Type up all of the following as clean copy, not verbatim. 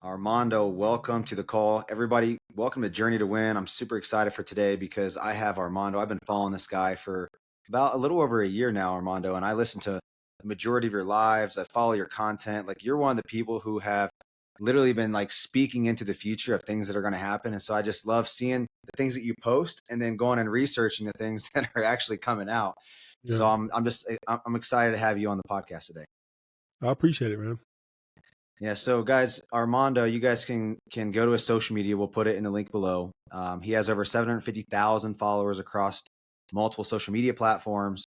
Armando, welcome to the call. Everybody, welcome to Journey to Win. I'm super excited for today because I have Armando. I've been following this guy for about a little over a year now, Armando, and I listen to the majority of your lives. I follow your content. Like you're one of the people who have literally been like speaking into the future of things that are going to happen. And so I just love seeing the things that you post and then going and researching the things that are actually coming out. So Yeah, I'm excited to have you on the podcast today. I appreciate it, man. Yeah, so guys, Armando, you guys can go to his social media. We'll put it in the link below. He has over 750,000 followers across multiple social media platforms.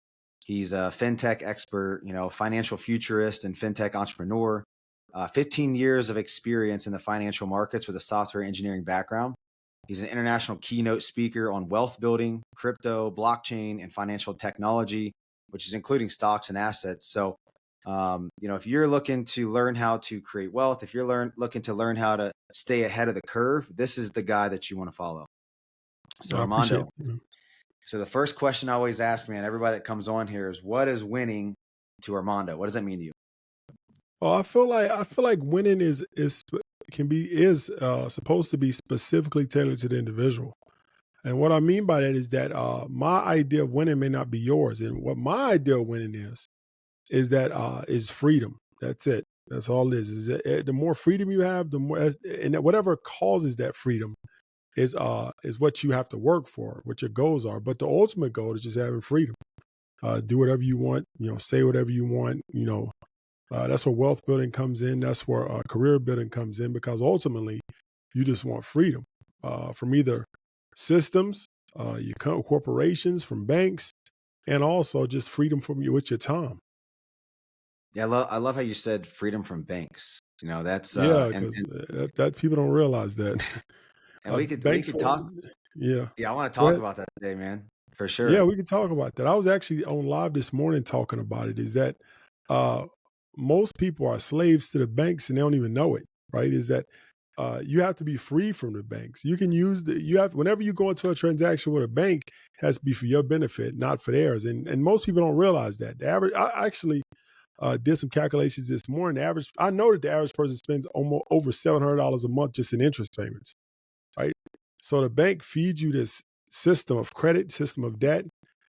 He's a fintech expert, financial futurist and fintech entrepreneur. 15 years of experience in the financial markets with a software engineering background. He's an international keynote speaker on wealth building, crypto, blockchain, and financial technology, which is including stocks and assets. So if you're looking to learn how to create wealth, if you're looking to learn how to stay ahead of the curve, this is the guy that you want to follow. So I appreciate Armando, it. so the first question I always ask, man, everybody that comes on here is, what is winning to Armando? What does that mean to you? Well, I feel like winning is supposed to be specifically tailored to the individual. And what I mean by that is that my idea of winning may not be yours. And what my idea of winning is that is freedom. That's it. That's all it is. Is that, the more freedom you have, the more and that whatever causes that freedom is what you have to work for, what your goals are. But the ultimate goal is just having freedom. Do whatever you want, say whatever you want, that's where wealth building comes in. That's where career building comes in because ultimately you just want freedom from either systems, corporations, from banks, and also just freedom from you with your time. Yeah, I love how you said freedom from banks. That's Yeah, and because that people don't realize that and we banks. could talk. Yeah, Yeah, I want to go talk ahead. about that today, man, for Yeah, sure. we can talk about that. I was actually on live this morning talking about it. Is that uh, most people are slaves to the banks and they don't even know it, right? Is that you have to be free from the banks. You can use you have whenever you go into a transaction with a bank, it has to be for your benefit, not for theirs. And most people don't realize that. The average, I actually did some calculations this morning. I know that the average person spends almost over $700 a month just in interest payments, right? So the bank feeds you this system of credit, system of debt.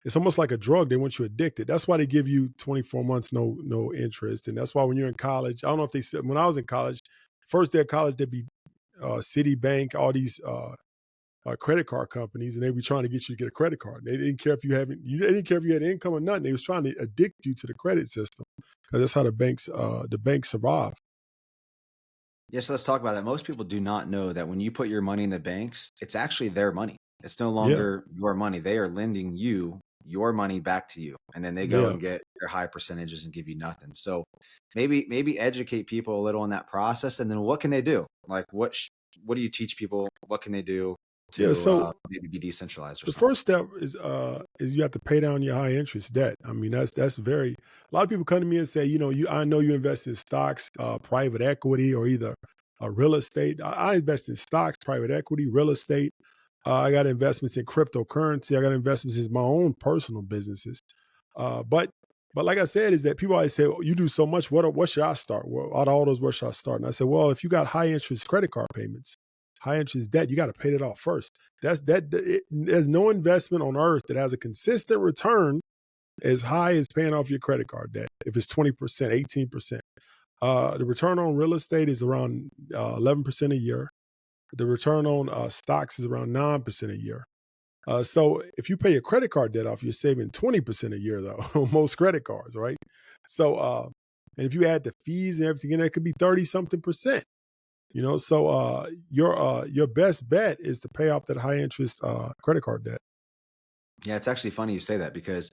It's almost like a drug. They want you addicted. That's why they give you 24 months no interest, and that's why when you're in college, I don't know if they said when I was in college, first day of college there'd be Citibank, all these credit card companies, and they'd be trying to get you to get a credit card. They didn't care if they didn't care if you had income or nothing. They was trying to addict you to the credit system because that's how the banks survive. Yes, let's talk about that. Most people do not know that when you put your money in the banks, it's actually their money. It's no Yeah, longer your money. They are lending you your money back to you, and then they go yeah. and get their high percentages and give you nothing. So maybe educate people a little in that process, and then what can they do? Like what do you teach people? What can they do Yeah, to so maybe be decentralized or the something? first step is you have to pay down your high interest debt. I mean, that's very a lot of people come to me and say, I know you invest in stocks, private equity, or either real estate. I invest in stocks, private equity, real estate. I got investments in cryptocurrency. I got investments in my own personal businesses. But like I said, is that people always say, oh, you do so much. What should I start? Well, out of all those, where should I start? And I said, well, if you got high interest credit card payments, high interest debt, you got to pay that off first. There's no investment on earth that has a consistent return as high as paying off your credit card debt. If it's 20%, 18%, the return on real estate is around 11% a year. The return on stocks is around 9% a year. So if you pay your credit card debt off, you're saving 20% a year though on most credit cards, right? So and if you add the fees and everything in there, it could be 30 something percent. So your best bet is to pay off that high interest credit card debt. Yeah, it's actually funny you say that because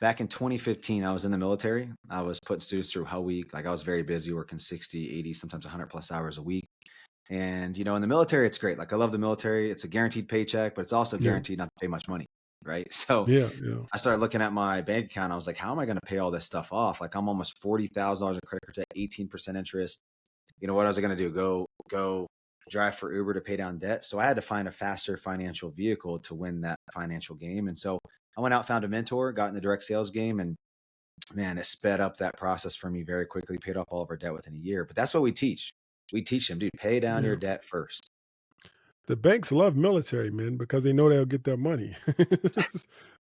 back in 2015, I was in the military. I was putting students through Hell Week. Like I was very busy working 60, 80, sometimes 100 plus hours a week. And, in the military, it's great. Like I love the military. It's a guaranteed paycheck, but it's also Yeah, guaranteed not to pay much money. Right. So yeah, yeah. I started looking at my bank account. I was like, how am I going to pay all this stuff off? Like I'm almost $40,000 in credit card debt, 18% interest. What was I going to do? Go drive for Uber to pay down debt. So I had to find a faster financial vehicle to win that financial game. And so I went out, found a mentor, got in the direct sales game, and man, it sped up that process for me very quickly, paid off all of our debt within a year. But that's what we teach. We teach them, dude, pay down your Yeah. debt first. The banks love military men because they know they'll get their money.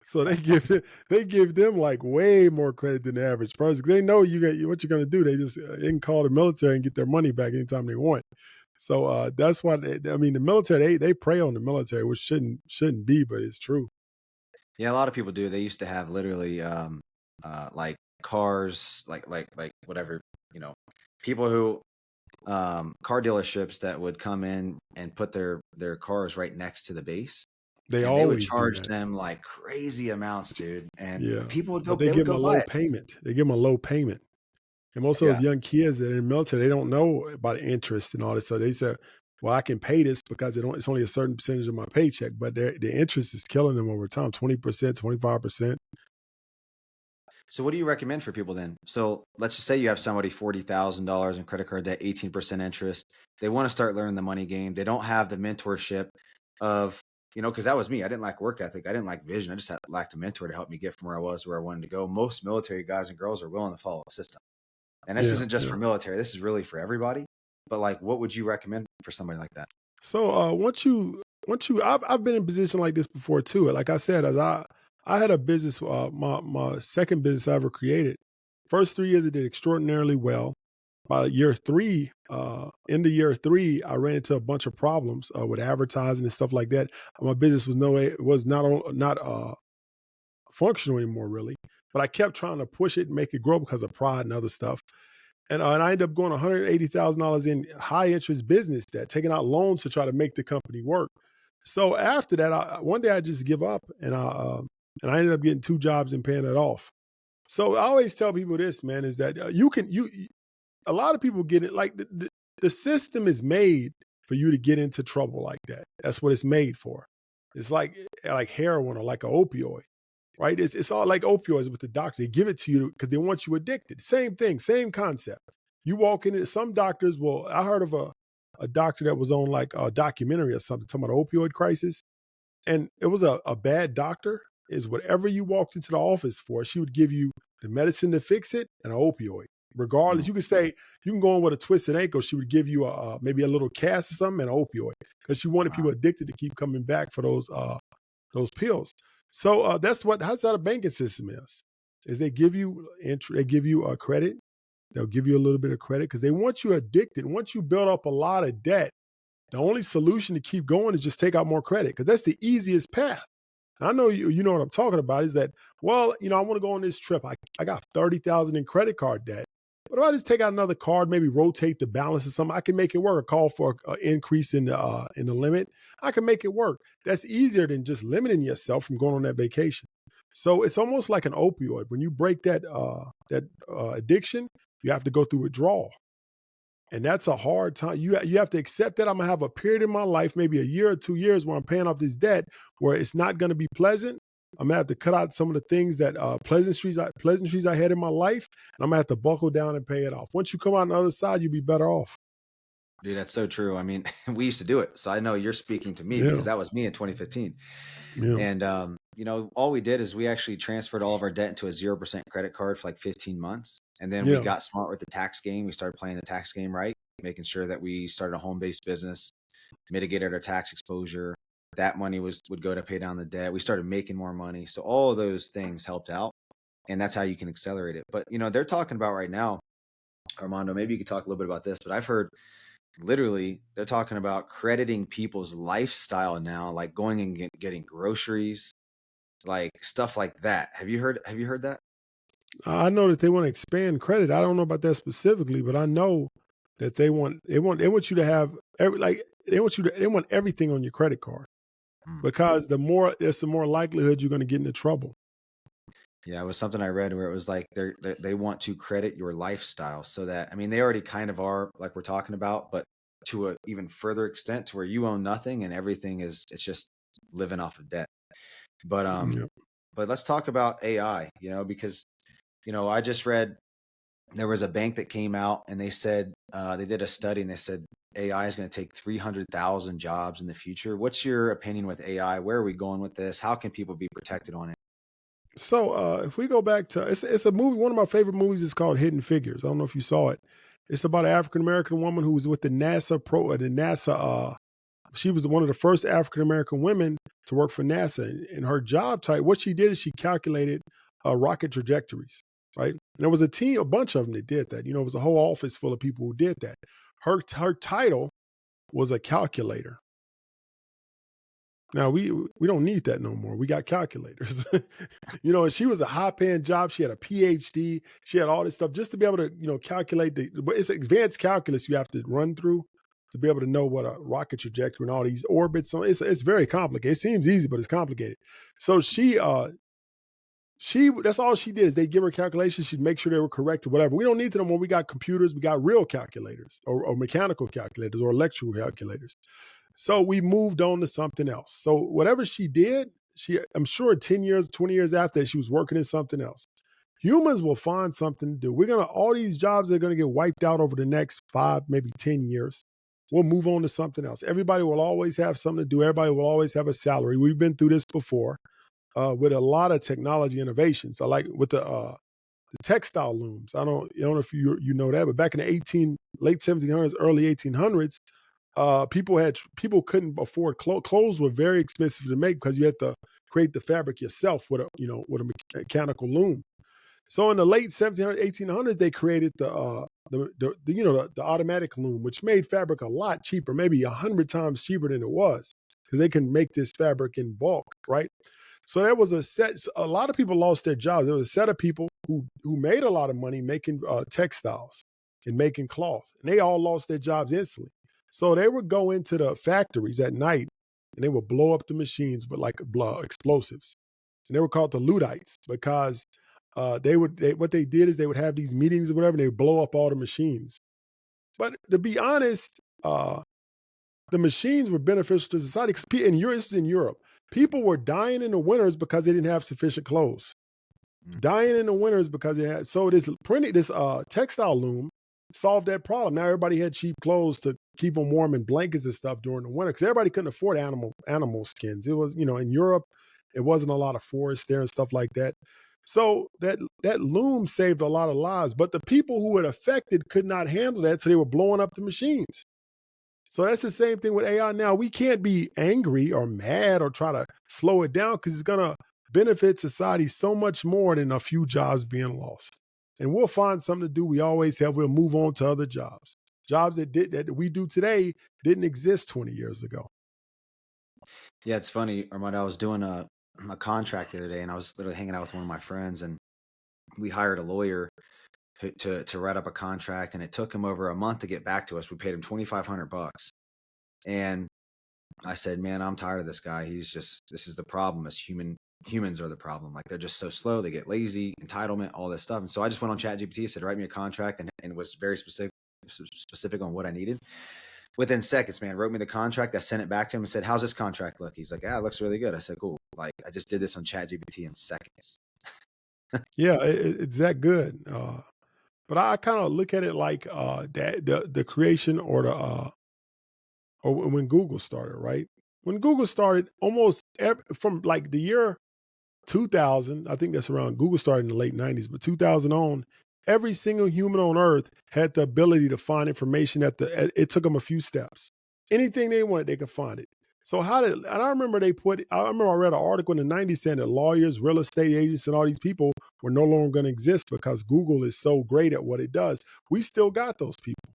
So they give them like way more credit than the average person. They know you get what you're going to do. They can call the military and get their money back anytime they want. So that's why I mean the military they prey on the military, which shouldn't be, but it's true. Yeah, a lot of people do. They used to have literally like cars, like whatever, you know, people who car dealerships that would come in and put their cars right next to the base, They and they would always do charge that. them like crazy amounts, dude. And Yeah, people would but go, they they would give them go a buy low it. payment. They give them a low payment. And most of those Yeah. young kids that are in the military, they don't know about interest and all this. So they say, "Well, I can pay this because it's only a certain percentage of my paycheck." But the interest is killing them over time. 20%, 25%. So what do you recommend for people then? So let's just say you have somebody $40,000 in credit card debt, 18% interest. They want to start learning the money game. They don't have the mentorship of, because that was me. I didn't lack work ethic. I didn't lack vision. I just lacked a mentor to help me get from where I was to where I wanted to go. Most military guys and girls are willing to follow a system. And this Yeah, isn't just yeah. for military. This is really for everybody. But like, what would you recommend for somebody like that? So once you I've been in a position like this before too. Like I said, as I had a business, my second business I ever created. First 3 years it did extraordinarily well. By year three, into year three, I ran into a bunch of problems with advertising and stuff like that. My business was not functional anymore, really. But I kept trying to push it and make it grow because of pride and other stuff. And I ended up going $180,000 in high interest business debt, taking out loans to try to make the company work. So after that, one day I just give up, and I ended up getting 2 jobs and paying it off. So I always tell people this, man, is that a lot of people get it like the system is made for you to get into trouble like that. That's what it's made for. It's like heroin or like an opioid, right? It's all like opioids with the doctor. They give it to you because they want you addicted. Same thing, same concept. You walk in it, some doctors will. I heard of a doctor that was on like a documentary or something talking about the opioid crisis, and it was a bad doctor. Is whatever you walked into the office for, she would give you the medicine to fix it and an opioid. Regardless, Mm, you could say you can go in with a twisted ankle. She would give you maybe a little cast or something and an opioid because she wanted wow. people addicted to keep coming back for those pills. So how's that a banking system is they give you they give you a credit. They'll give you a little bit of credit because they want you addicted. Once you build up a lot of debt, the only solution to keep going is just take out more credit because that's the easiest path. I know you know what I'm talking about is that, well, I want to go on this trip. I got 30,000 in credit card debt. But if I just take out another card, maybe rotate the balance or something, I can make it work. A call for an increase in the limit. I can make it work. That's easier than just limiting yourself from going on that vacation. So it's almost like an opioid. When you break that addiction, you have to go through withdrawal. And that's a hard time. You have to accept that I'm gonna have a period in my life, maybe a year or 2 years, where I'm paying off this debt, where it's not gonna be pleasant. I'm gonna have to cut out some of the things that pleasantries I had in my life, and I'm gonna have to buckle down and pay it off. Once you come out on the other side, you'll be better off. Dude, that's so true. I mean, we used to do it. So I know you're speaking to me Yeah, because that was me in 2015. yeah, And all we did is we actually transferred all of our debt into a 0% credit card for like 15 months. And then we yeah, got smart with the tax game. We started playing the tax game right, making sure that we started a home-based business, mitigated our tax exposure. That money would go to pay down the debt. We started making more money. So all of those things helped out. And that's how you can accelerate it. But they're talking about right now, Armando, maybe you could talk a little bit about this, but I've heard literally they're talking about crediting people's lifestyle now, like going and getting groceries, like stuff like that. Have you heard that? I know that they want to expand credit. I don't know about that specifically, but I know that they want you to have they want everything on your credit card Mm. because the more likelihood you're going to get into trouble. Yeah, it was something I read where it was like they want to credit your lifestyle so that, I mean, they already kind of are, like we're talking about, but to a even further extent to where you own nothing and everything it's just living off of debt. But Yeah. let's talk about AI, because I just read there was a bank that came out and they said they did a study and they said AI is going to take 300,000 jobs in the future. What's your opinion with AI? Where are we going with this? How can people be protected on it? So if we go back to it's a movie. One of my favorite movies is called Hidden Figures. I don't know if you saw it. It's about an African American woman who was with the NASA. She was one of the first African American women to work for NASA. And her job type, what she did is she calculated rocket trajectories, right? And there was a bunch of them that did that. You know, it was a whole office full of people who did that. Her title was a calculator. Now we don't need that no more. We got calculators. You know, and she was a high-paying job. She had a PhD. She had all this stuff just to be able to, you know, calculate but it's advanced calculus you have to run through to be able to know what a rocket trajectory and all these orbits. So it's very complicated. It seems easy, but it's complicated. So she that's all she did is they give her calculations. She'd make sure they were correct or whatever. We don't need to know more. We got computers. We got real calculators or mechanical calculators or electrical calculators. So we moved on to something else. So whatever she did, I'm sure 10 years, 20 years after that, she was working in something else. Humans will find something to do. All these jobs are going to get wiped out over the next 5, maybe 10 years. We'll move on to something else. Everybody will always have something to do. Everybody will always have a salary. We've been through this before with a lot of technology innovations. I like with the textile looms. I don't know if you know that, but back in the late 1700s, early 1800s, people couldn't afford clothes. Clothes were very expensive to make because you had to create the fabric yourself with a mechanical loom. So in the late 1700s, 1800s, they created the automatic loom, which made fabric a lot cheaper, maybe 100 times cheaper than it was, because they can make this fabric in bulk, right? So there was a lot of people lost their jobs. There was a set of people who made a lot of money making textiles and making cloth, and they all lost their jobs instantly. So they would go into the factories at night and they would blow up the machines with like explosives. And they were called the Luddites because what they did is they would have these meetings or whatever, and they would blow up all the machines. But to be honest, the machines were beneficial to society because this is in Europe. People were dying in the winters because they didn't have sufficient clothes. Dying in the winters because they had this textile loom solved that problem. Now everybody had cheap clothes to keep them warm and blankets and stuff during the winter because everybody couldn't afford animal skins. It was, in Europe, it wasn't a lot of forest there and stuff like that. So that loom saved a lot of lives, but the people who it affected could not handle that, so they were blowing up the machines. So that's the same thing with AI now. We can't be angry or mad or try to slow it down because it's going to benefit society so much more than a few jobs being lost. And we'll find something to do. We always have. We'll move on to other jobs. Jobs that we do today didn't exist 20 years ago. Yeah, it's funny, Armando. I was doing a contract the other day, and I was literally hanging out with one of my friends, and we hired a lawyer to write up a contract, and it took him over a month to get back to us. We paid him $2,500, and I said, "Man, I'm tired of this guy. This is the problem. Humans are the problem. Like, they're just so slow. They get lazy, entitlement, all this stuff." And so I just went on ChatGPT, said, "Write me a contract," and was very specific on what I needed. Within seconds, man, wrote me the contract. I sent it back to him and said, "How's this contract look?" He's like, "Yeah, it looks really good." I said, "Cool. Like, I just did this on ChatGPT in seconds." Yeah, it's that good. But I kind of look at it like the creation or when Google started, right? When Google started, from like the year 2000, I think that's around, Google started in the late 90s, but 2000 on, every single human on earth had the ability to find information it took them a few steps. Anything they wanted, they could find it. So and I remember I read an article in the 90s saying that lawyers, real estate agents, and all these people were no longer going to exist because Google is so great at what it does. We still got those people.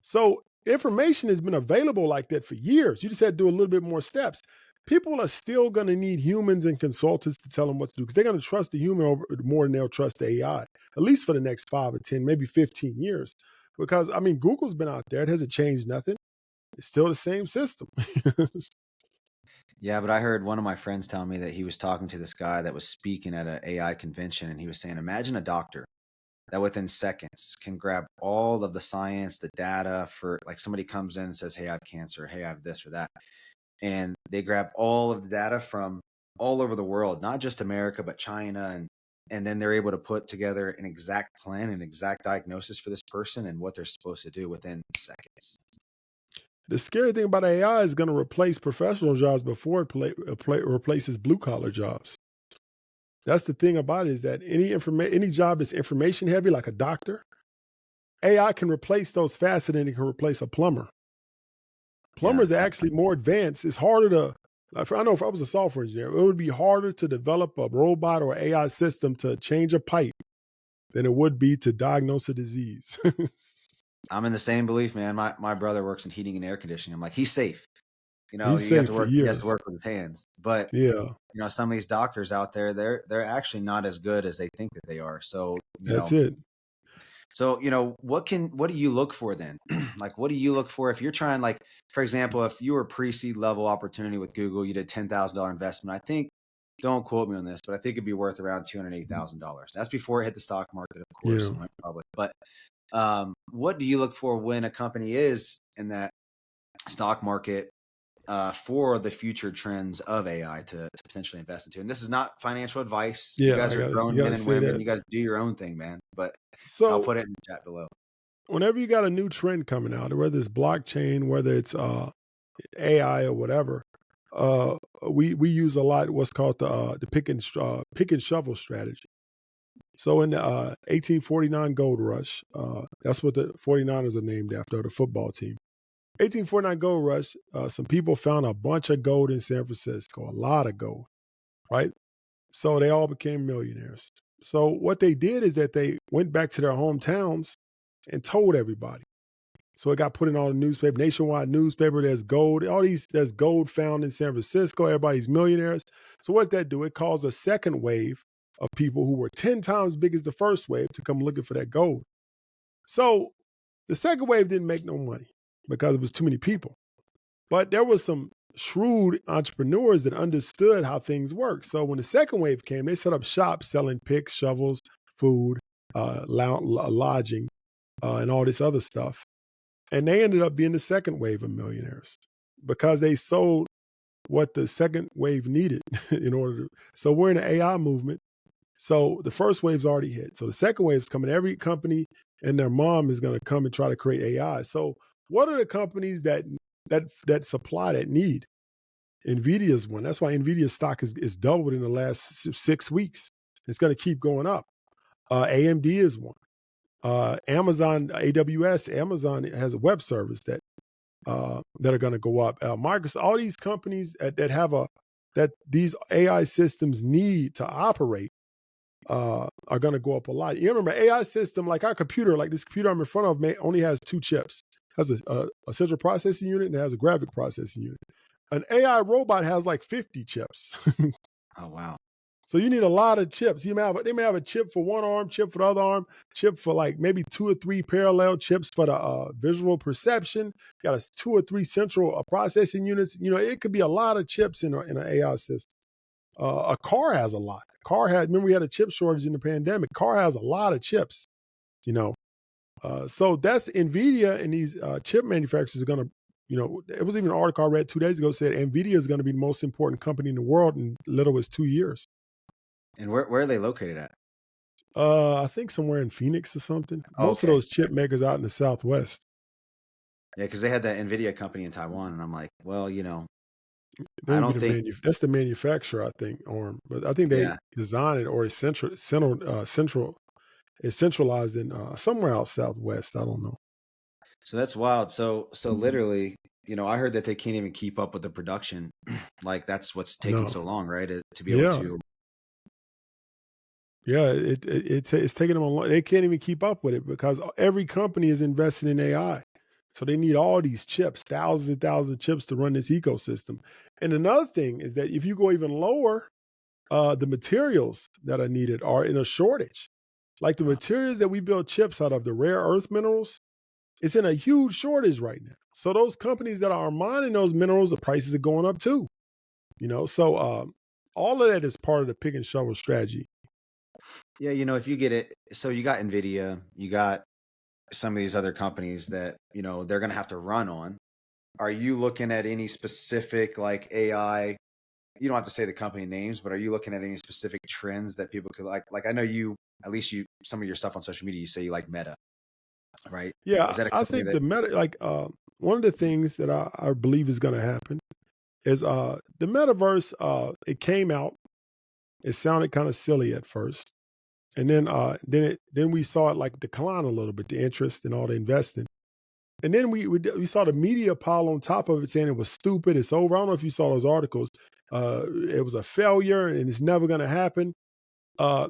So information has been available like that for years. You just had to do a little bit more steps. People are still going to need humans and consultants to tell them what to do because they're going to trust the human more than they'll trust the AI, at least for the next 5 or 10, maybe 15 years. Because, Google's been out there. It hasn't changed nothing. It's still the same system. Yeah, but I heard one of my friends tell me that he was talking to this guy that was speaking at an AI convention, and he was saying, imagine a doctor that within seconds can grab all of the science, the data for, like, somebody comes in and says, "Hey, I have cancer. Hey, I have this or that." And they grab all of the data from all over the world, not just America, but China. And then they're able to put together an exact plan, an exact diagnosis for this person and what they're supposed to do within seconds. The scary thing about AI is going to replace professional jobs before it replaces blue collar jobs. That's the thing about it, is that any job that's information heavy, like a doctor, AI can replace those faster than it can replace a plumber. Yeah. Plumbers are actually more advanced. It's harder to, I know if I was a software engineer, it would be harder to develop a robot or AI system to change a pipe than it would be to diagnose a disease. I'm in the same belief, man. My brother works in heating and air conditioning. I'm like, he's safe. He's safe for He has to years. work with his hands. But Yeah, some of these doctors out there, they're actually not as good as they think that they are. So, that's it. what do you look for then? Like, what do you look for if you're trying, like, for example, if you were pre-seed level opportunity with Google, you did $10,000 investment. I think, don't quote me on this, but I think it'd be worth around $280,000. That's before it hit the stock market, of course, Yeah. and went public. But what do you look for when a company is in that stock market for the future trends of AI to potentially invest into? And this is not financial advice. You Yeah, guys are you grown men gotta and say women. that. You guys do your own thing, man. But I'll So put it in the chat below. whenever you got a new trend coming out, whether it's blockchain, whether it's AI or whatever, uh, we use a lot what's called the pick and shovel strategy. So in the 1849 gold rush, that's what the 49ers are named after, the football team. 1849 gold rush, some people found a bunch of gold in San Francisco, a lot of gold, right? So they all became millionaires. So what they did is that they went back to their hometowns and told everybody. So it got put in all the newspaper, nationwide newspaper. There's gold. There's gold found in San Francisco. Everybody's millionaires. So what that do? It caused a second wave of people who were 10 times big as the first wave to come looking for that gold. So the second wave didn't make no money because it was too many people. But there was some shrewd entrepreneurs that understood how things work. So when the second wave came, they set up shops selling picks, shovels, food, lodging, and all this other stuff. And they ended up being the second wave of millionaires because they sold what the second wave needed in order to. So we're in the AI movement. So the first wave's already hit. So the second wave's coming. Every company and their mom is going to come and try to create AI. So what are the companies that supply that need? Nvidia's one. That's why Nvidia's stock is doubled in the last 6 weeks. It's going to keep going up. AMD is one. Amazon, AWS, Amazon has a web service that are going to go up. Microsoft, all these companies that these AI systems need to operate are going to go up a lot. You remember AI system, like our computer, like this computer I'm in front of, only has 2 chips. It has a central processing unit and it has a graphic processing unit. An AI robot has like 50 chips. Oh, wow. So you need a lot of chips. They may have a chip for one arm, chip for the other arm, chip for like maybe 2 or 3 parallel chips for the visual perception. You got 2 or 3 central processing units. It could be a lot of chips in an AI system. A car has a lot. Remember we had a chip shortage in the pandemic. Car has a lot of chips. So that's NVIDIA and these chip manufacturers are going to. It was even an article I read 2 days ago said NVIDIA is going to be the most important company in the world in little as 2 years. And where are they located at? I think somewhere in Phoenix or something. Most of Okay. those chip makers out in the Southwest. Yeah, because they had that NVIDIA company in Taiwan, and I'm like, well, They I would be don't think, that's the manufacturer, I think, Arm. But I think they yeah. design it or it's it's centralized in somewhere out Southwest. I don't know. So that's wild. So literally, I heard that they can't even keep up with the production. Like that's what's taking No. so long, right? To be able Yeah. to. Yeah. It's taking them a long. They can't even keep up with it because every company is investing in AI. So they need all these chips, thousands and thousands of chips to run this ecosystem. And another thing is that if you go even lower, the materials that are needed are in a shortage. Like the Wow. materials that we build chips out of, the rare earth minerals, it's in a huge shortage right now. So those companies that are mining those minerals, the prices are going up too. So all of that is part of the pick and shovel strategy. Yeah, if you get it, so you got NVIDIA, you got some of these other companies that, they're going to have to run on. Are you looking at any specific like AI? You don't have to say the company names, but are you looking at any specific trends that people could like? Like I know at least some of your stuff on social media, you say you like Meta, right? Yeah, Is that a I company think that, the meta, one of the things that I believe is going to happen is the metaverse. It came out. It sounded kind of silly at first. And then we saw it like decline a little bit, the interest and all the investing. And then we saw the media pile on top of it saying it was stupid, it's over. I don't know if you saw those articles. It was a failure and it's never going to happen. Uh,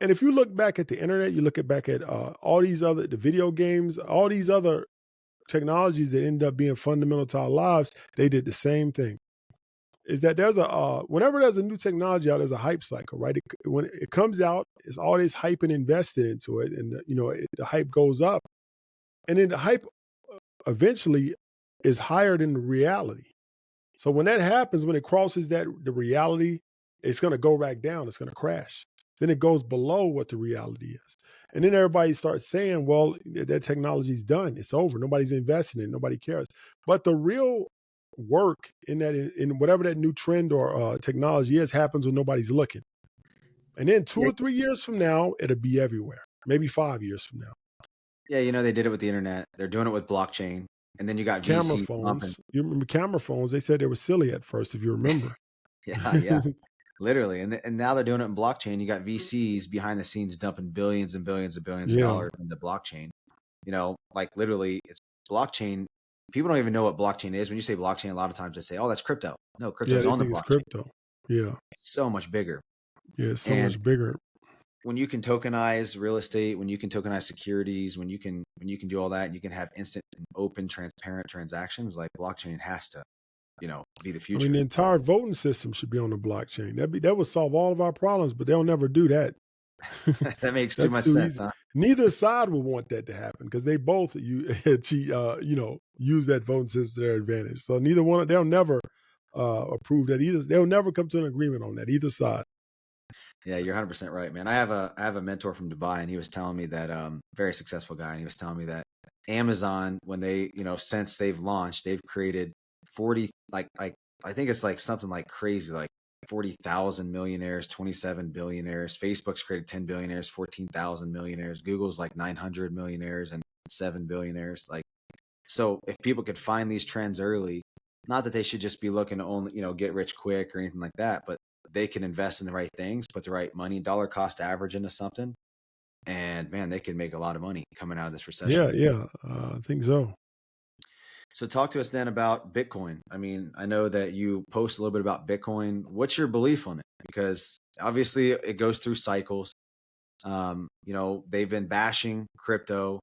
and if you look back at the internet, you look back at all these the video games, all these other technologies that end up being fundamental to our lives, they did the same thing. Is that there's whenever there's a new technology out, there's a hype cycle, right? When it comes out, it's all this hype and invested into it, and the hype goes up, and then the hype eventually is higher than the reality. So when that happens, when it crosses the reality, it's going to go back down. It's going to crash. Then it goes below what the reality is, and then everybody starts saying, "Well, that technology's done. It's over. Nobody's investing in it. Nobody cares." But the real work in whatever that new trend or technology is happens when nobody's looking. And then 2 Yeah, or 3 years from now, it'll be everywhere. Maybe 5 years from now. yeah, they did it with the internet. They're doing it with blockchain, and then you got Camera VC pumping. phones. You remember camera phones? They said they were silly at first, if you remember. Yeah, yeah, literally, and now they're doing it in blockchain. You got VCs behind the scenes dumping billions and billions and billions of Yeah. dollars into blockchain. Like literally, it's blockchain. People don't even know what blockchain is. When you say blockchain, a lot of times they say, "Oh, that's crypto." No, Yeah, crypto's they on the think it's blockchain. crypto. Yeah. It's so much bigger. Yeah, it's so And much bigger. when you can tokenize real estate, when you can tokenize securities, when you can do all that, and you can have instant and open, transparent transactions, like blockchain has to, be the I mean, future. the entire voting system should be on the blockchain. That would solve all of our problems, but they'll never do that. That makes too That's much too sense, easy. huh? Neither side will want that to happen because they both use that voting system to their advantage. So neither one, they'll never approve that either. They'll never come to an agreement on that, either side. Yeah, you're 100% right, man. I have a mentor from Dubai, and he was telling me that very successful guy, and he was telling me that Amazon, when they, since they've launched, they've created 40, like I think it's like something like crazy, like 40,000 millionaires, 27 billionaires. Facebook's created 10 billionaires, 14,000 millionaires. Google's like 900 millionaires and 7 billionaires. Like, so if people could find these trends early, not that they should just be looking to only, get rich quick or anything like that, but they can invest in the right things, put the right money, dollar cost average into something, and man, they can make a lot of money coming out of this Yeah, recession. yeah, I think so. So talk to us then about Bitcoin. I mean, I know that you post a little bit about Bitcoin. What's your belief on it? Because obviously it goes through cycles. They've been bashing crypto,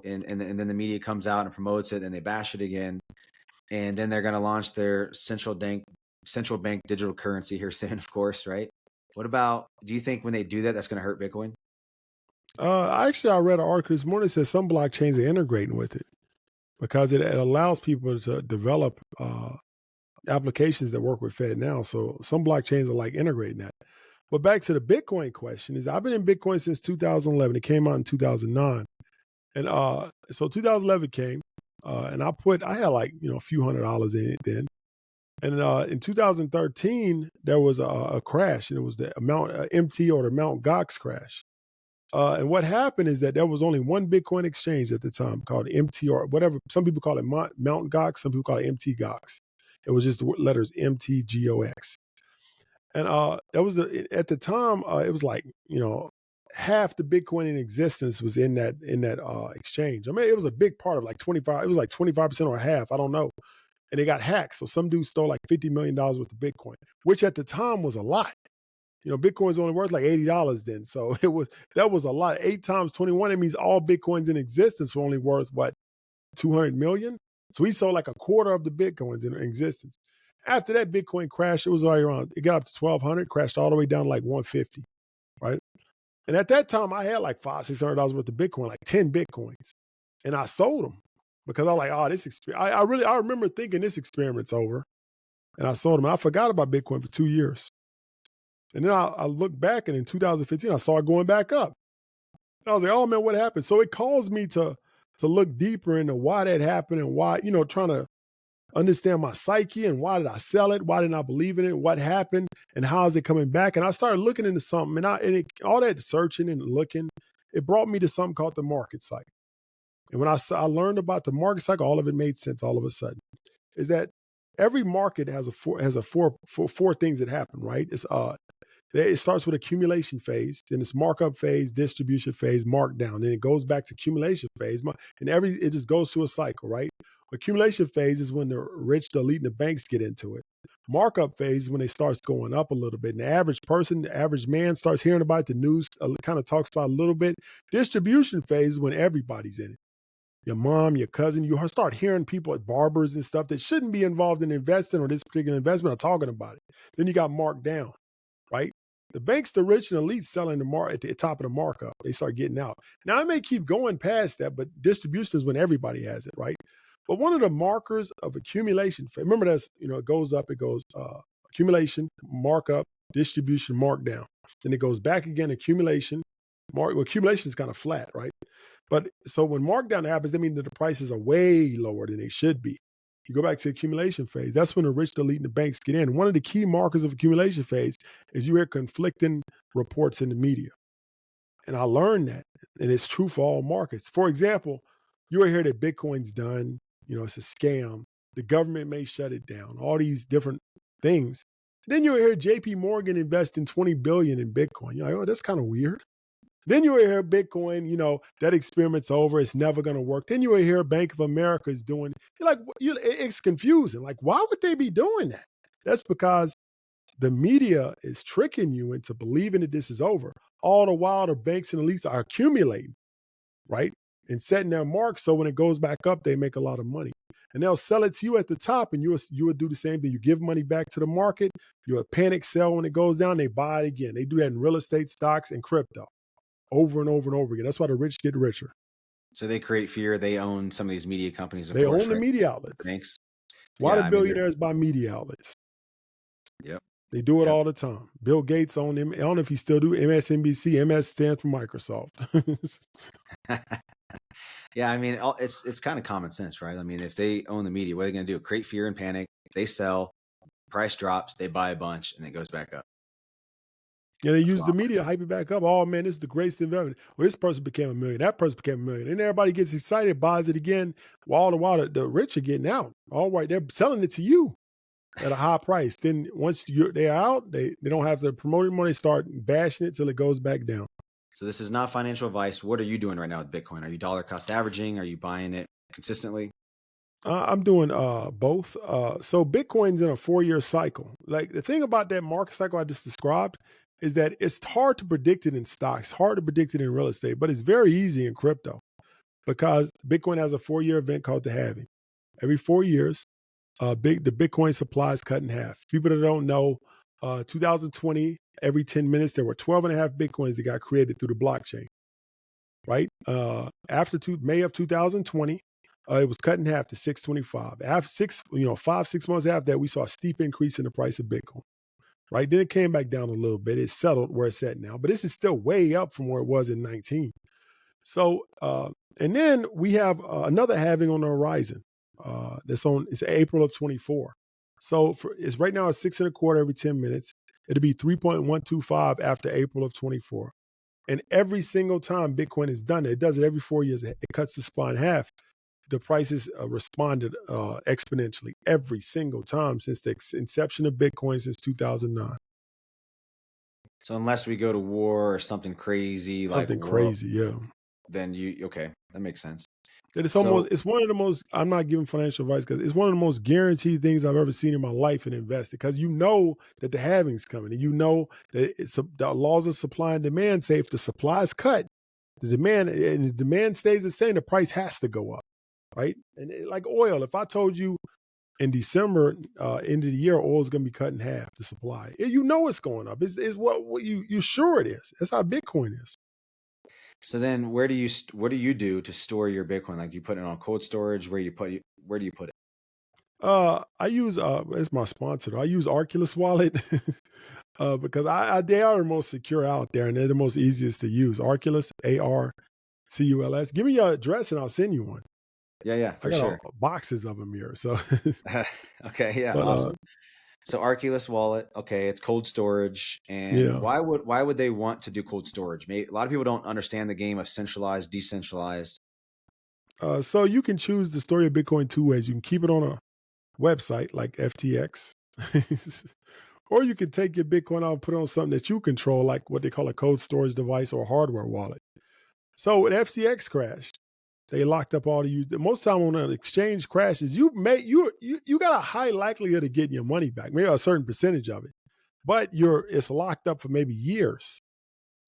and then the media comes out and promotes it, and they bash it again. And then they're going to launch their central bank digital currency here soon, of course, right? Do you think when they do that, that's going to hurt Bitcoin? Actually, I read an article this morning that says some blockchains are integrating with it because it allows people to develop applications that work with FedNow. So some blockchains are like integrating that. But back to the Bitcoin question is I've been in Bitcoin since 2011. It came out in 2009. And so 2011 came and I had like, a few $100s in it then. And in 2013, there was a crash, and it was the Mount MT or the Mount Gox crash. And what happened is that there was only one Bitcoin exchange at the time called MT or whatever. Some people call it Mount Gox, some people call it MT Gox. It was just the letters MTGOX. And at the time, it was like, half the Bitcoin in existence was in that exchange. I mean, it was a big part of like 25, it was like 25% or half, I don't know. And they got hacked. So some dude stole like $50 million worth of Bitcoin, which at the time was a lot. Bitcoin's only worth like $80 then. So that was a lot. 8 times 21, it means all Bitcoins in existence were only worth what, 200 million? So he sold like a quarter of the Bitcoins in existence. After that Bitcoin crashed, it was all around, it got up to 1,200, crashed all the way down to like 150, right? And at that time, I had like $500-600 worth of Bitcoin, like 10 Bitcoins. And I sold them because I was like, oh, this experiment. I remember thinking this experiment's over. And I sold them. And I forgot about Bitcoin for 2 years. And then I looked back, and in 2015, I saw it going back up. And I was like, oh man, what happened? So it caused me to look deeper into why that happened and why, trying to understand my psyche and why did I sell it? Why didn't I believe in it? What happened? And how is it coming back? And I started looking into something, and all that searching and looking, it brought me to something called the market cycle. And when I learned about the market cycle, all of it made sense all of a sudden. Is that every market has four things that happen, right? It's It starts with accumulation phase, then it's markup phase, distribution phase, markdown. Then it goes back to accumulation phase, and it just goes through a cycle, right? Accumulation phase is when the rich, the elite, and the banks get into it. Markup phase is when it starts going up a little bit, and the average person, the average man, starts hearing about it. The news kind of talks about it a little bit. Distribution phase is when everybody's in it. Your mom, your cousin, you start hearing people at barbers and stuff that shouldn't be involved in investing or this particular investment are talking about it. Then you got marked down, right? The banks, the rich and elite selling at the top of the markup. They start getting out. Now I may keep going past that, but distribution is when everybody has it, right? But one of the markers of accumulation, remember that's, it goes up, it goes accumulation, markup, distribution, markdown. Then it goes back again, accumulation. Accumulation is kind of flat, right? But so when markdown happens, that means that the prices are way lower than they should be. You go back to the accumulation phase. That's when the rich, the elite, and the banks get in. One of the key markers of accumulation phase is you hear conflicting reports in the media. And I learned that, and it's true for all markets. For example, you will hear that Bitcoin's done, it's a scam. The government may shut it down, all these different things. Then you'll hear JP Morgan investing 20 billion in Bitcoin. You're like, oh, that's kind of weird. Then you will hear Bitcoin, that experiment's over. It's never going to work. Then you will hear Bank of America is doing, you're like, it's confusing. Like, why would they be doing that? That's because the media is tricking you into believing that this is over. All the while, the banks and elites are accumulating, right? And setting their marks so when it goes back up, they make a lot of money. And they'll sell it to you at the top, and you would do the same thing. You give money back to the market. You would panic sell when it goes down. They buy it again. They do that in real estate, stocks, and crypto over and over and over again. That's why the rich get richer. So they create fear. They own some of these media companies, of They course, own the right? media outlets. Banks. Why Yeah, do I mean, billionaires buy media outlets? yep, They do it yep. all the time. Bill Gates owned him. I don't know if he still do MSNBC. MS stands for Microsoft. Yeah, I mean, it's kind of common sense, right? I mean, if they own the media, what are they going to do? Create fear and panic. They sell, price drops, they buy a bunch, and it goes back up. Yeah, they That's use the wild. media to hype it back up. Oh man, this is the greatest investment. Well, this person became a million. That person became a million. And everybody gets excited, buys it again. Well, all the while, the rich are getting out. All right, they're selling it to you at a high price. Then once they're out, they don't have to promote it anymore. They start bashing it till it goes back down. So this is not financial advice. What are you doing right now with Bitcoin? Are you dollar cost averaging? Are you buying it consistently? I'm doing both. So Bitcoin's in a 4-year cycle. Like the thing about that market cycle I just described is that it's hard to predict it in stocks, hard to predict it in real estate, but it's very easy in crypto because Bitcoin has a 4-year event called the halving. Every 4 years, the Bitcoin supply is cut in half. People that don't know, 2020, every 10 minutes, there were 12 and a half Bitcoins that got created through the blockchain, right? After May of 2020, it was cut in half to 625. After 5-6 months after that, we saw a steep increase in the price of Bitcoin. Right. Then it came back down a little bit. It settled where it's at now, but this is still way up from where it was in 19. So, and then we have another halving on the horizon. It's April of 24. So it's right now it's 6.25 every 10 minutes. It'll be 3.125 after April of 24. And every single time Bitcoin is done, it does it every 4 years. It cuts the supply in half. The prices responded exponentially every single time since the inception of Bitcoin since 2009. So unless we go to war or something crazy like Something world, crazy, yeah. then okay, that makes sense. And So it's one of the most, I'm not giving financial advice because it's one of the most guaranteed things I've ever seen in my life in investing because you know that the halving's coming and you know that the laws of supply and demand say if the supply is cut, the demand stays the same, the price has to go up, right? And like oil, if I told you in December, end of the year, oil is going to be cut in half, the supply. You know it's going up. It's what you sure it is. That's how Bitcoin is. then what do you do to store your Bitcoin? Like you put it on cold storage? Where do you put it? I use it's my sponsor. I use Arculus wallet because they are the most secure out there and they're the most easiest to use. Arculus, ARCULS. Give me your address and I'll send you one. Yeah, I for got sure. boxes of them here. So, Okay, yeah, but awesome. So Arculus wallet, okay, it's cold storage. And yeah. why would they want to do cold storage? Maybe a lot of people don't understand the game of centralized, decentralized. So you can choose to store your Bitcoin two ways. You can keep it on a website like FTX, Or you could take your Bitcoin out and put it on something that you control, like what they call a cold storage device or a hardware wallet. So when FTX crashed, they locked up all the use. Most time when an exchange crashes, you got a high likelihood of getting your money back, maybe a certain percentage of it, but it's locked up for maybe years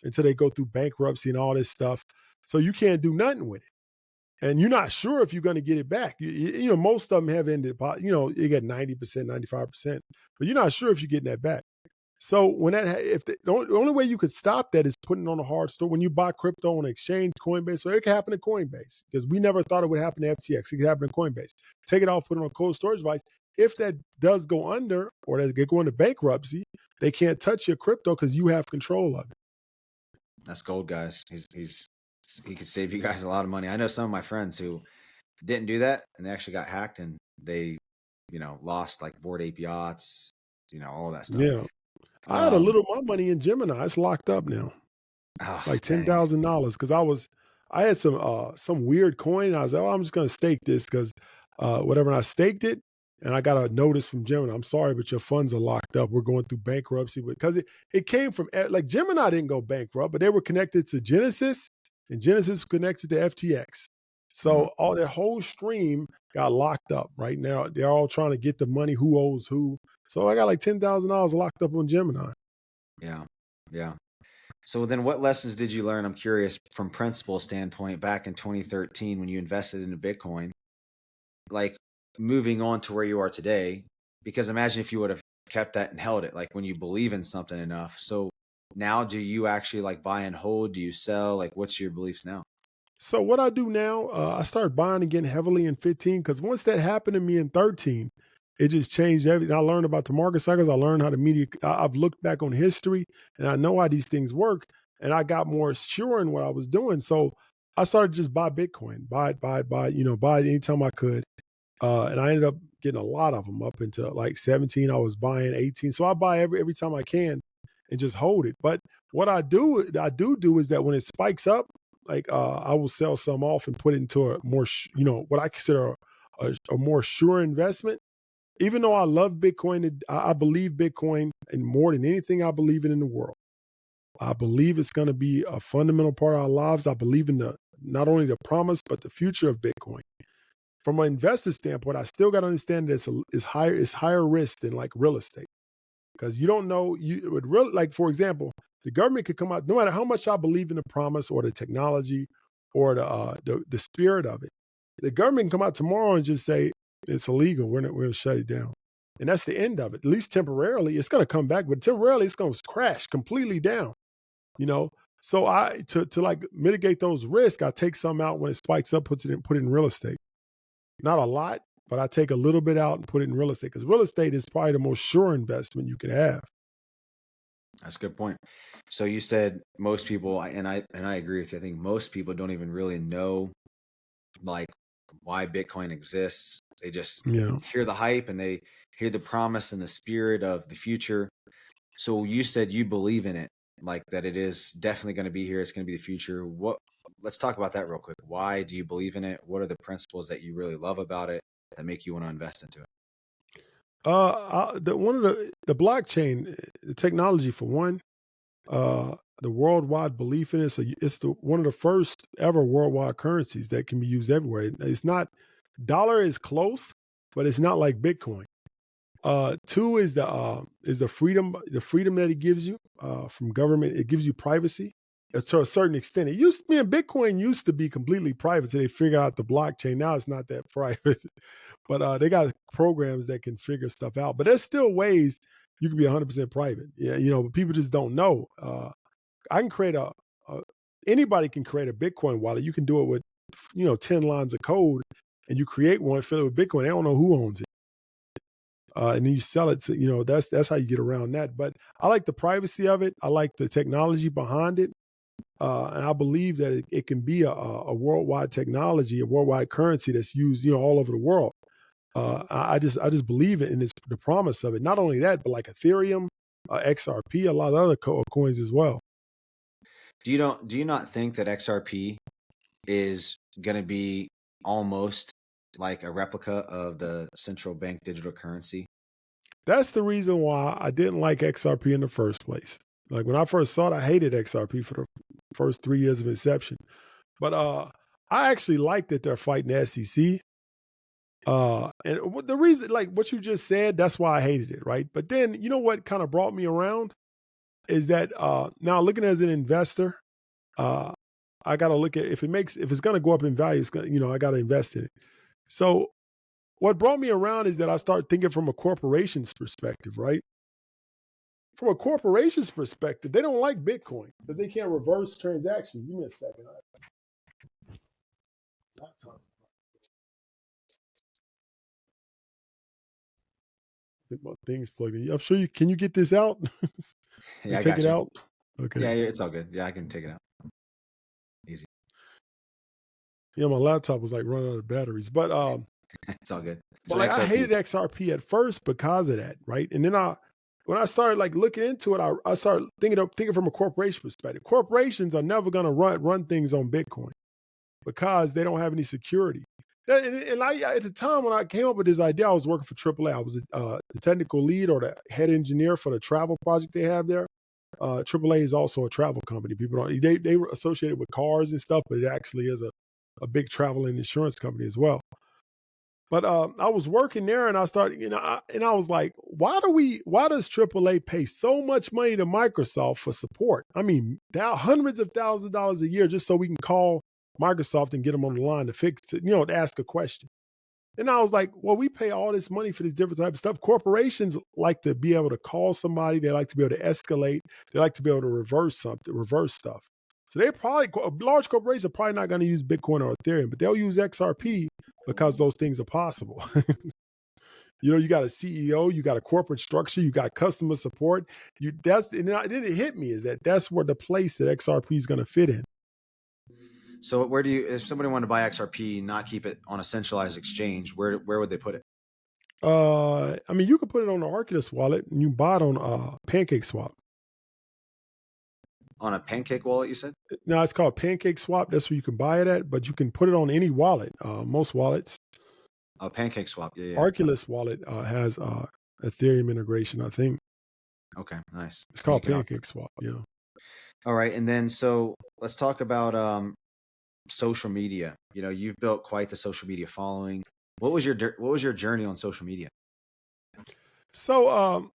until they go through bankruptcy and all this stuff. So you can't do nothing with it. And you're not sure if you're going to get it back. Most of them have ended, you get 90%, 95%, but you're not sure if you're getting that back. So when the only way you could stop that is putting on a hard store. When you buy crypto on an exchange, Coinbase, so it could happen to Coinbase because we never thought it would happen to FTX. It could happen to Coinbase. Take it off, put it on a cold storage device. If that does go under or they go into bankruptcy, they can't touch your crypto because you have control of it. That's gold, guys. He could save you guys a lot of money. I know some of my friends who didn't do that and they actually got hacked and they, lost like Bored Ape yachts, all that stuff. Yeah. I had a little of my money in Gemini. It's locked up now. Oh, Like dang. $10,000 because I had some weird coin. I was like, oh, I'm just gonna stake this because whatever. And I staked it, and I got a notice from Gemini. I'm sorry, but your funds are locked up. We're going through bankruptcy because it came from like Gemini didn't go bankrupt, but they were connected to Genesis, and Genesis connected to FTX. So all their whole stream got locked up. Right now, they're all trying to get the money. Who owes who? So I got like $10,000 locked up on Gemini. Yeah. Yeah. So then what lessons did you learn? I'm curious from principle standpoint back in 2013 when you invested into Bitcoin, like moving on to where you are today, because imagine if you would have kept that and held it, like when you believe in something enough. So now do you actually like buy and hold? Do you sell? Like what's your beliefs now? So what I do now, I started buying again heavily in 15 because once that happened to me in 13, it just changed everything. I learned about the market cycles. I learned how the media. I've looked back on history and I know how these things work, and I got more sure in what I was doing. So I started just buy Bitcoin, buy it anytime I could, and I ended up getting a lot of them up into like 17. I was buying 18, so I buy every time I can and just hold it. But what I do is that when it spikes up, like I will sell some off and put it into a more, what I consider a more sure investment. Even though I love Bitcoin, I believe Bitcoin and more than anything I believe in the world. I believe it's going to be a fundamental part of our lives. I believe in not only the promise but the future of Bitcoin. From an investor standpoint, I still got to understand that it's higher risk than like real estate because you don't know you would really like, for example, the government could come out no matter how much I believe in the promise or the technology or the spirit of it. The government can come out tomorrow and just say it's illegal. We're going to shut it down, and that's the end of it. At least temporarily, it's going to come back, but temporarily, it's going to crash completely down. You know, so I to like mitigate those risks, I take some out when it spikes up, put it in real estate. Not a lot, but I take a little bit out and put it in real estate because real estate is probably the most sure investment you can have. That's a good point. So you said most people, and I agree with you. I think most people don't even really know like why Bitcoin exists. They just Yeah. hear the hype and they hear the promise and the spirit of the future. So you said you believe in it, like that it is definitely going to be here. It's going to be the future. Let's talk about that real quick. Why do you believe in it? What are the principles that you really love about it that make you want to invest into it? One of the blockchain, the technology for one, the worldwide belief in it. So it's one of the first ever worldwide currencies that can be used everywhere. It's not dollar is close, but it's not like Bitcoin. Two is the freedom that it gives you from government. It gives you privacy to a certain extent. It used to be, and Bitcoin used to be completely private. So they figure out the blockchain. Now it's not that private, but they got programs that can figure stuff out. But there's still ways you can be 100% private. Yeah, but people just don't know. I can create a anybody can create a Bitcoin wallet. You can do it with 10 lines of code, and you create one, fill it with Bitcoin. They don't know who owns it, and then you sell it. So, that's how you get around that. But I like the privacy of it. I like the technology behind it, and I believe that it can be a worldwide technology, a worldwide currency that's used all over the world. I just believe in the promise of it. Not only that, but like Ethereum, XRP, a lot of other coins as well. Do you not think that XRP is going to be almost like a replica of the central bank digital currency? That's the reason why I didn't like XRP in the first place. Like when I first saw it, I hated XRP for the first 3 years of inception. But I actually like that they're fighting the SEC. The reason, like what you just said, that's why I hated it, right? But then you know what kind of brought me around is that now looking as an investor, uh, I got to look at if it's going to go up in value, it's going, I got to invest in it. So what brought me around is that I start thinking from a corporation's perspective, right? From a corporation's perspective, they don't like Bitcoin because they can't reverse transactions. Give me a second. I think my thing's plugged in. I'm sure you can. You get this out Yeah, and I take got it you. out. Okay. Yeah, it's all good. Yeah, I can take it out. Easy. Yeah, my laptop was like running out of batteries, but It's all good. but So like I XRP. hated XRP at first because of that, right? And then when I started like looking into it, I started thinking from a corporation perspective. Corporations are never going to run things on Bitcoin because they don't have any security. And I, at the time when I came up with this idea, I was working for AAA. I was the technical lead or the head engineer for the travel project they have there. AAA is also a travel company. People don't they were associated with cars and stuff, but it actually is a big travel and insurance company as well. But I was working there, and I started, and I was like, why does AAA pay so much money to Microsoft for support? I mean, hundreds of thousands of dollars a year just so we can call Microsoft and get them on the line to to ask a question. And I was like, well, we pay all this money for these different types of stuff. Corporations like to be able to call somebody. They like to be able to escalate. They like to be able to reverse stuff. So large corporations are probably not going to use Bitcoin or Ethereum, but they'll use XRP because those things are possible. You got a CEO, you got a corporate structure, you got customer support. And then it hit me is that's where the place that XRP is going to fit in. So where if somebody wanted to buy XRP, not keep it on a centralized exchange, where would they put it? I mean, you could put it on the Arculus wallet and you buy it on Pancake Swap. On a Pancake wallet, you said? Now it's called Pancake Swap. That's where you can buy it at, but you can put it on any wallet. Most wallets. Oh, Pancake Swap. Yeah. Arculus wallet has Ethereum integration, I think. Okay, nice. It's called Pancake Swap. Yeah. All right, and then so let's talk about social media. You've built quite the social media following. What was your journey on social media? So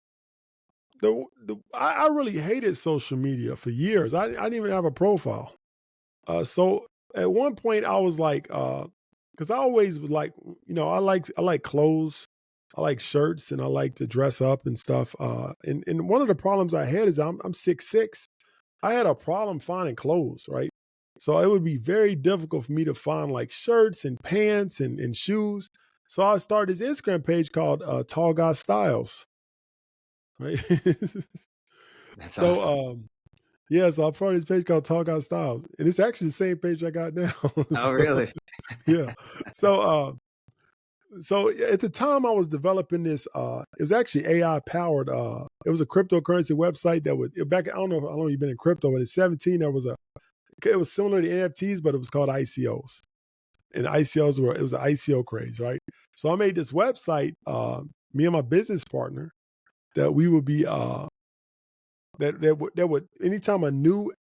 I really hated social media for years. I didn't even have a profile. So at one point I was like, because I always would like, I like clothes, I like shirts, and I like to dress up and stuff. And one of the problems I had is I'm 6'6". I had a problem finding clothes, right? So it would be very difficult for me to find like shirts and pants and shoes. So I started this Instagram page called Tall Guy Styles, right? That's so awesome. yeah, so I started this page called Tall Guy Styles, and it's actually the same page I got now. Oh, really? Yeah. So at the time I was developing this, it was actually AI powered. It was a cryptocurrency website that would back. I don't know how long you've been in crypto, but in 17 it was similar to NFTs, but it was called ICOs. And it was the ICO craze, right? So I made this website, me and my business partner, that we would be that would anytime a new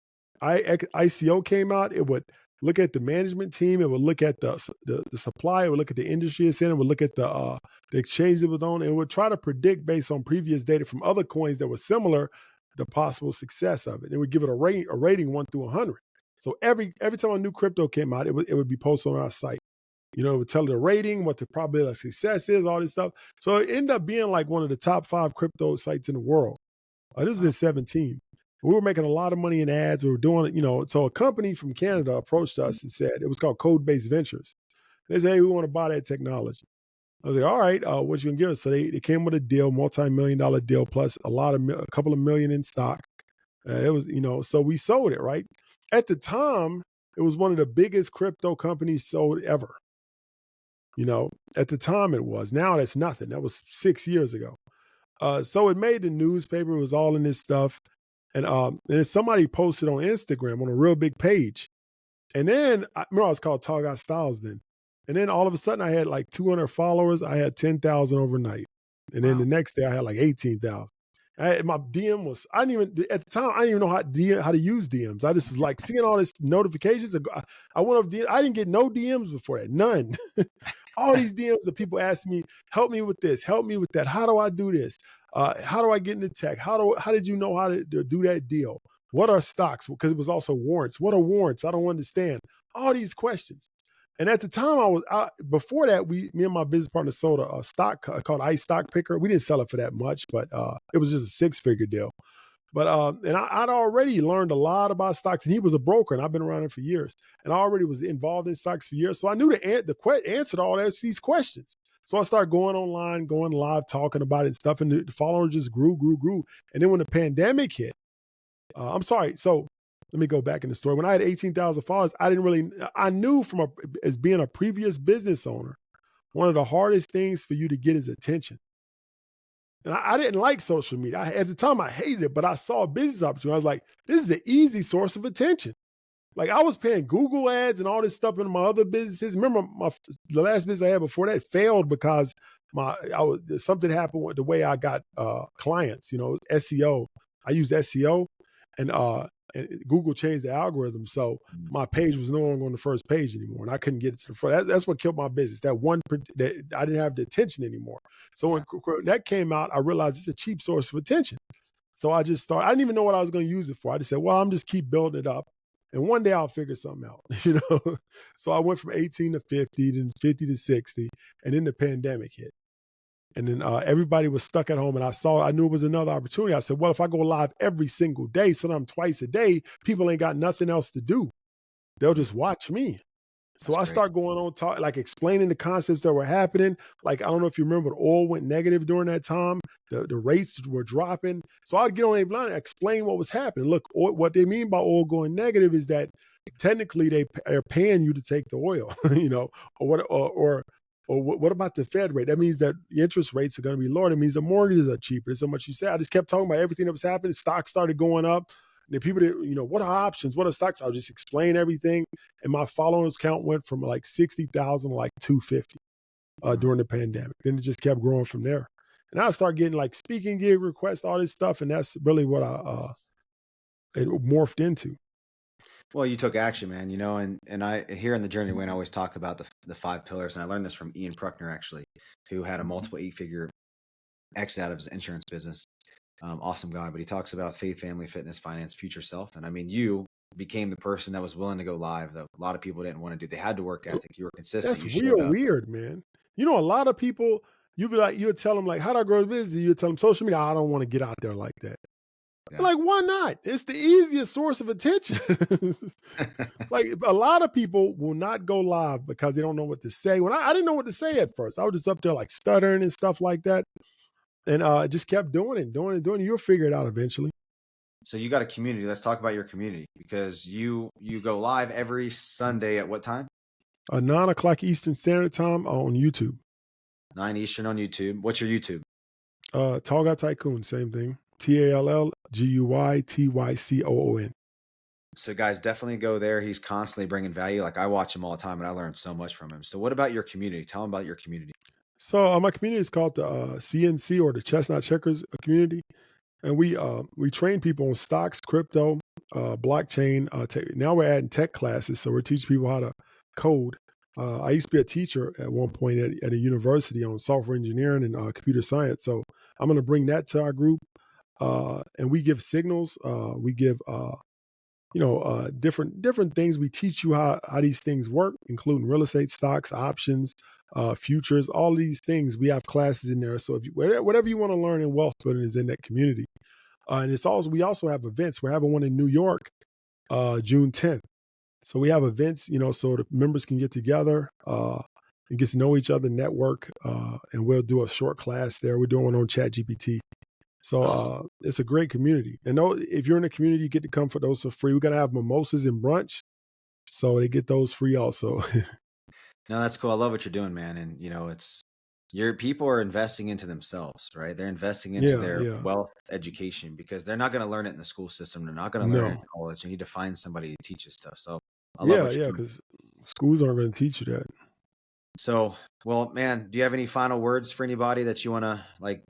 ICO came out, it would look at the management team, it would look at the supply, it would look at the industry it's in, it would look at the exchange it was on, and it would try to predict based on previous data from other coins that were similar the possible success of it. It would give it a rating 1 through 100. So every time a new crypto came out, it would be posted on our site. It would tell the rating, what the probability of success is, all this stuff. So it ended up being like one of the top 5 crypto sites in the world. This was in 17. We were making a lot of money in ads. We were doing it, so a company from Canada approached us and said, it was called Code Based Ventures. They said, hey, we want to buy that technology. I was like, all right, what you gonna give us? So they came with a deal, multi-million-dollar deal, plus a couple of million in stock. It was, so we sold it, right? At the time, it was one of the biggest crypto companies sold ever. At the time it was. Now that's nothing. That was 6 years ago. So it made the newspaper. It was all in this stuff. And then somebody posted on Instagram on a real big page. And then I remember I was called Tall Guy Styles then. And then all of a sudden I had like 200 followers. I had 10,000 overnight. And then Wow. the next day I had like 18,000. My DM was, I didn't even, at the time, I didn't even know how to use DMs. I just was like seeing all this notifications. I went up, I didn't get no DMs before that, none. All these DMs of people asking me, help me with this, help me with that. How do I do this? How do I get into tech? How did you know how to do that deal? What are stocks? Because it was also warrants. What are warrants? I don't understand. All these questions. And at the time, before that, me and my business partner sold a stock called Ice Stock Picker. We didn't sell it for that much, but it was just a 6-figure deal. But and I'd already learned a lot about stocks, and he was a broker, and I've been around him for years, and I already was involved in stocks for years, so I knew the answer to all these questions. So I started going online, going live, talking about it and stuff, and the followers just grew, grew, grew. And then when the pandemic hit, I'm sorry, so let me go back in the story. When I had 18,000 followers, I knew as being a previous business owner, one of the hardest things for you to get is attention. And I didn't like social media. At the time, I hated it, but I saw a business opportunity. I was like, this is an easy source of attention. Like I was paying Google ads and all this stuff in my other businesses. Remember, the last business I had before that failed because something happened with the way I got clients. SEO. I used SEO, and Google changed the algorithm, so my page was no longer on the first page anymore, and I couldn't get it to the front. That's what killed my business. That I didn't have the attention anymore. So when that came out, I realized it's a cheap source of attention. So I just started. I didn't even know what I was going to use it for. I just said, well, I'm just keep building it up, and one day I'll figure something out. So I went from 18 to 50, then 50 to 60, and then the pandemic hit. And then everybody was stuck at home, and I knew it was another opportunity. I said, well, if I go live every single day, sometimes twice a day, people ain't got nothing else to do. They'll just watch me. So I start going on like explaining the concepts that were happening. Like, I don't know if you remember, but oil went negative during that time. The rates were dropping. So I'd get on a line and explain what was happening. Look, what they mean by oil going negative is that technically they are paying you to take the oil, or what about the Fed rate? That means that the interest rates are going to be lower. That means the mortgages are cheaper. There's so much you say. I just kept talking about everything that was happening. Stocks started going up. And the people that, what are options? What are stocks? I'll just explain everything. And my followers count went from like 60,000 to like 250 during the pandemic. Then it just kept growing from there. And I started getting like speaking gig requests, all this stuff. And that's really what it morphed into. Well, you took action, man, and I here in the Journey Win, I always talk about the 5 pillars. And I learned this from Ian Pruckner, actually, who had a multiple 8-figure exit out of his insurance business. Awesome guy, but he talks about faith, family, fitness, finance, future self. And I mean, you became the person that was willing to go live that a lot of people didn't want to do. They had to work ethic. You were consistent. That's You real showed up. weird, man. A lot of people, you would tell them like, how do I grow a business? You would tell them social media. I don't want to get out there like that. Yeah. Like, why not? It's the easiest source of attention. Like a lot of people will not go live because they don't know what to say. When I didn't know what to say at first, I was just up there like stuttering and stuff like that. And just kept doing it. You'll figure it out eventually. So you got a community. Let's talk about your community, because you go live every Sunday at what time? 9:00 Eastern Standard Time on YouTube. 9 Eastern on YouTube. What's your YouTube? Tallguytycoon, same thing. TALLGUYTYCOON. So guys, definitely go there. He's constantly bringing value. Like I watch him all the time, and I learned so much from him. So what about your community? Tell him about your community. So my community is called the CNC, or the Chestnut Checkers community. And we train people on stocks, crypto, blockchain. Now we're adding tech classes, so we're teaching people how to code. I used to be a teacher at one point at a university on software engineering and computer science. So I'm going to bring that to our group, and we give signals. We give different things. We teach you how these things work, including real estate, stocks, options, futures, all these things. We have classes in there. So if whatever you want to learn in wealth building is in that community. And we also have events. We're having one in New York, June 10th. So we have events, so the members can get together and get to know each other, network, and we'll do a short class there. We're doing one on ChatGPT. So it's a great community. And if you're in the community, you get to come for those for free. We're going to have mimosas and brunch, so they get those free also. No, that's cool. I love what you're doing, man. And it's your people are investing into themselves, right? They're investing into their wealth education, because they're not going to learn it in the school system. They're not going to learn it in college. You need to find somebody to teach you stuff. So I love what you're doing. Because schools aren't going to teach you that. So, well, man, do you have any final words for anybody that you want to like?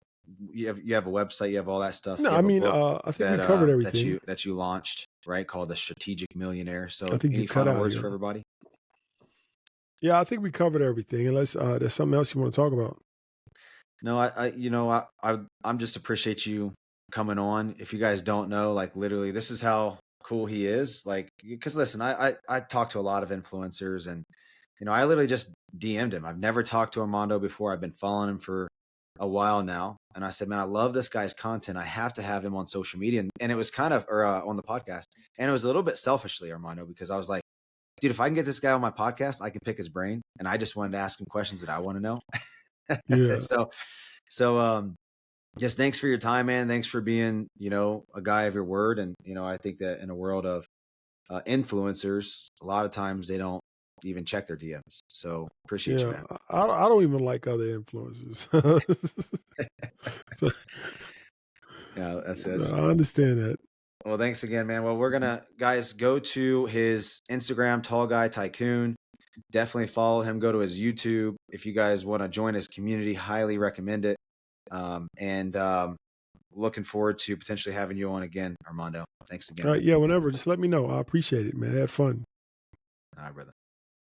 You have a website, you have all that stuff. No, You I have a mean, book I think we covered everything. that you launched, right? Called The Strategic Millionaire. I So, think you any cut final out words here. for everybody? Yeah, I think we covered everything. Unless there's something else you want to talk about. No, I'm just appreciate you coming on. If you guys don't know, like literally, this is how cool he is. Like, because listen, I talk to a lot of influencers, and I literally just DM'd him. I've never talked to Armando before. I've been following him for a while now, and I said, man, I love this guy's content. I have to have him on social media, and it was kind of or on the podcast, and it was a little bit selfishly, Armando, because I was like, dude, if I can get this guy on my podcast, I can pick his brain, and I just wanted to ask him questions that I want to know. Yeah, So just thanks for your time, man. Thanks for being, a guy of your word. And, I think that in a world of influencers, a lot of times they don't even check their DMs. So appreciate you, yeah. man. I don't even like other influencers. So Yeah, no, that's I understand that. well, thanks again, man. Well, we're gonna guys go to his Instagram, Tall Guy Tycoon. Definitely follow him. Go to his YouTube. If you guys want to join his community, highly recommend it. And looking forward to potentially having you on again, Armando. Thanks again, All man. right, yeah. Whenever, just let me know. I appreciate it, man. I had fun. All right, brother.